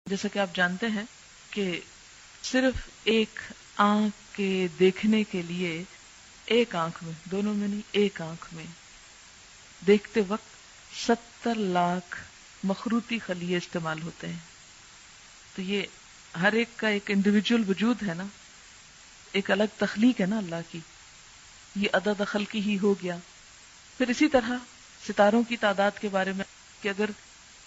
جیسا کہ آپ جانتے ہیں کہ صرف ایک آنکھ کے دیکھنے کے لیے ایک آنکھ میں، دونوں میں نہیں، ایک آنکھ میں دیکھتے وقت 70 لاکھ مخروطی خلیے استعمال ہوتے ہیں. تو یہ ہر ایک کا ایک انڈیویجول وجود ہے نا، ایک الگ تخلیق ہے نا اللہ کی. یہ عدد خلقی ہی ہو گیا. پھر اسی طرح ستاروں کی تعداد کے بارے میں کہ اگر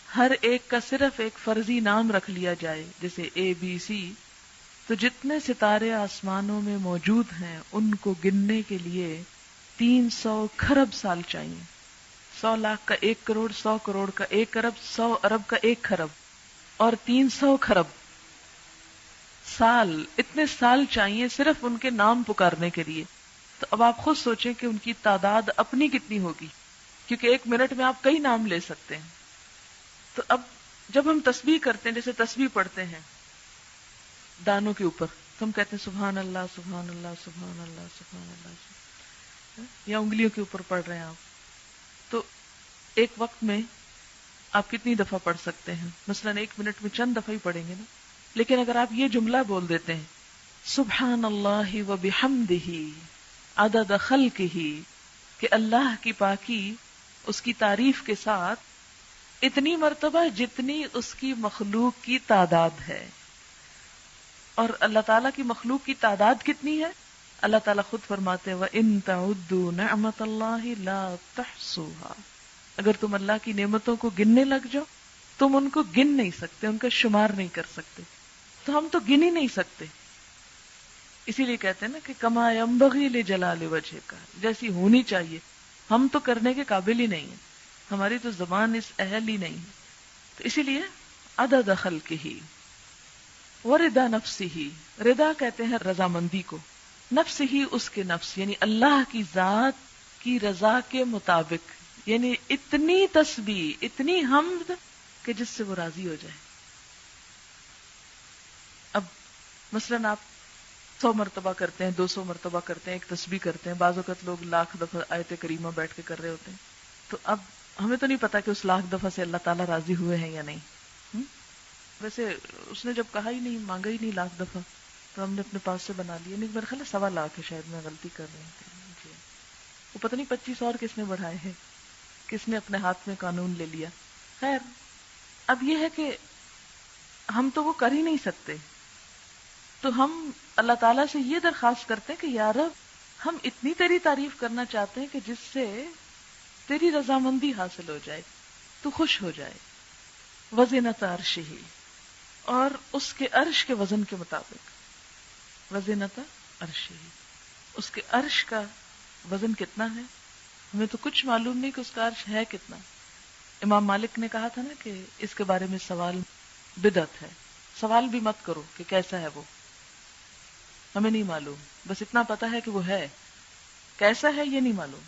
ہر ایک کا صرف ایک فرضی نام رکھ لیا جائے جیسے ABC، تو جتنے ستارے آسمانوں میں موجود ہیں ان کو گننے کے لیے 300 کھرب سال چاہیے. 100 لاکھ کا 1 کروڑ، 100 کروڑ کا 1 ارب، 100 ارب کا 1 کھرب اور 300 کھرب سال. اتنے سال چاہیے صرف ان کے نام پکارنے کے لیے. تو اب آپ خود سوچیں کہ ان کی تعداد اپنی کتنی ہوگی، کیونکہ 1 منٹ میں آپ کئی نام لے سکتے ہیں. تو اب جب ہم تسبیح کرتے ہیں، جیسے تسبیح پڑھتے ہیں دانوں کے اوپر، تو ہم کہتے ہیں سبحان اللہ سبحان اللہ سبحان اللہ سبحان اللہ، یا انگلیوں کے اوپر پڑھ رہے ہیں آپ، تو ایک وقت میں آپ کتنی دفعہ پڑھ سکتے ہیں؟ مثلا 1 منٹ میں چند دفعہ ہی پڑھیں گے نا. لیکن اگر آپ یہ جملہ بول دیتے ہیں سبحان اللہ و بحمدہ عدد خلقہ، کہ اللہ کی پاکی اس کی تعریف کے ساتھ اتنی مرتبہ جتنی اس کی مخلوق کی تعداد ہے. اور اللہ تعالیٰ کی مخلوق کی تعداد کتنی ہے؟ اللہ تعالیٰ خود فرماتے ہیں وَإِن تَعُدُّوا نِعْمَةَ اللَّهِ لَا تُحْصُوهَا، اگر تم اللہ کی نعمتوں کو گننے لگ جاؤ تم ان کو گن نہیں سکتے، ان کا شمار نہیں کر سکتے. تو ہم تو گن ہی نہیں سکتے. اسی لیے کہتے ہیں نا کہ کما ينبغي لجلال وجهك، جیسی ہونی چاہیے ہم تو کرنے کے قابل ہی نہیں ہیں، ہماری تو زبان اس اہل ہی نہیں ہے. تو اسی لیے عدد خلقہ ورضا نفسہ، رضا کہتے ہیں رضامندی کو، نفس ہی اس کے نفس یعنی اللہ کی ذات کی رضا کے مطابق، یعنی اتنی تسبیح اتنی حمد کہ جس سے وہ راضی ہو جائے. اب مثلاً آپ 100 مرتبہ کرتے ہیں، 200 مرتبہ کرتے ہیں، ایک تسبیح کرتے ہیں، بعض اوقات لوگ 1,00,000 دفعہ آیت کریمہ بیٹھ کے کر رہے ہوتے ہیں. تو اب ہمیں تو نہیں پتا کہ اس 1,00,000 دفعہ سے اللہ تعالیٰ راضی ہوئے ہیں یا نہیں. ویسے اس نے جب کہا ہی نہیں، مانگا ہی نہیں 1,00,000 دفعہ، تو ہم نے اپنے پاس سے بنا لیا. نہیں میرے خیال ہے 1,00,000 ہے، شاید میں غلطی کر رہی ہوں. وہ پتہ نہیں 25 اور کس نے بڑھائے ہیں، کس نے اپنے ہاتھ میں قانون لے لیا. خیر اب یہ ہے کہ ہم تو وہ کر ہی نہیں سکتے. تو ہم اللہ تعالیٰ سے یہ درخواست کرتے ہیں کہ یا رب ہم اتنی تیری تعریف کرنا چاہتے ہیں کہ جس سے تیری رضامندی حاصل ہو جائے، تو خوش ہو جائے. وزنت عرشہ، اور اس کے عرش کے وزن کے مطابق. وزنت عرشہ، اس کے عرش کا وزن کتنا ہے؟ ہمیں تو کچھ معلوم نہیں کہ اس کا عرش ہے کتنا. امام مالک نے کہا تھا نا کہ اس کے بارے میں سوال بدعت ہے، سوال بھی مت کرو کہ کیسا ہے وہ، ہمیں نہیں معلوم، بس اتنا پتا ہے کہ وہ ہے، کیسا ہے یہ نہیں معلوم.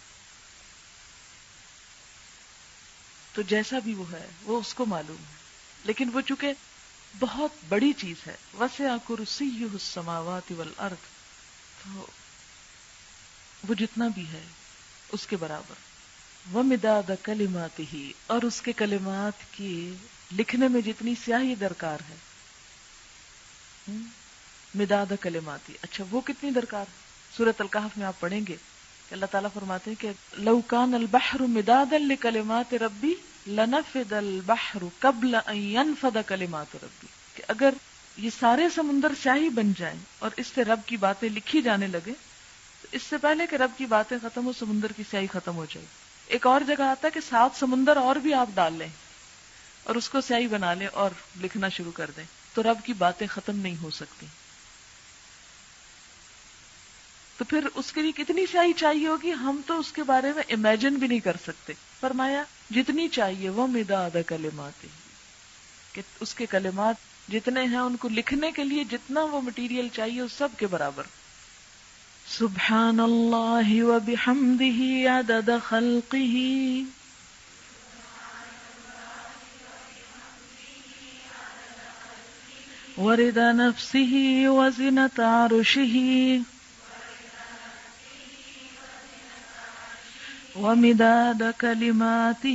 تو جیسا بھی وہ ہے وہ اس کو معلوم ہے، لیکن وہ چونکہ بہت بڑی چیز ہے. وسع کرسیہ السماوات والارض، تو وہ جتنا بھی ہے اس کے برابر. ومداد کلماتہ، اور اس کے کلمات کی لکھنے میں جتنی سیاہی درکار ہے. مداد کلماتی، اچھا وہ کتنی درکار ہے؟ سورۃ الکہف میں آپ پڑھیں گے کہ اللہ تعالیٰ فرماتے ہیں کہ لو کان البحر مدادا لکلمات ربی لنفد البحر قبل ان ينفد کلمات ربی، کہ اگر یہ سارے سمندر سیاہی بن جائیں اور اس سے رب کی باتیں لکھی جانے لگے تو اس سے پہلے کہ رب کی باتیں ختم ہو سمندر کی سیاہی ختم ہو جائے. ایک اور جگہ آتا ہے کہ 7 سمندر اور بھی آپ ڈال لیں اور اس کو سیاہی بنا لیں اور لکھنا شروع کر دیں تو رب کی باتیں ختم نہیں ہو سکتی. تو پھر اس کے لیے کتنی سیاہی چاہیے ہوگی، ہم تو اس کے بارے میں امیجن بھی نہیں کر سکتے. فرمایا جتنی چاہیے وہ مداد کلمات، کہ اس کے کلمات جتنے ہیں ان کو لکھنے کے لیے جتنا وہ مٹیریل چاہیے اس سب کے برابر. سبحان اللہ و بحمدہ عدد خلقہ ورضا نفسہ وزنت عرشہ ومداد کلماتہ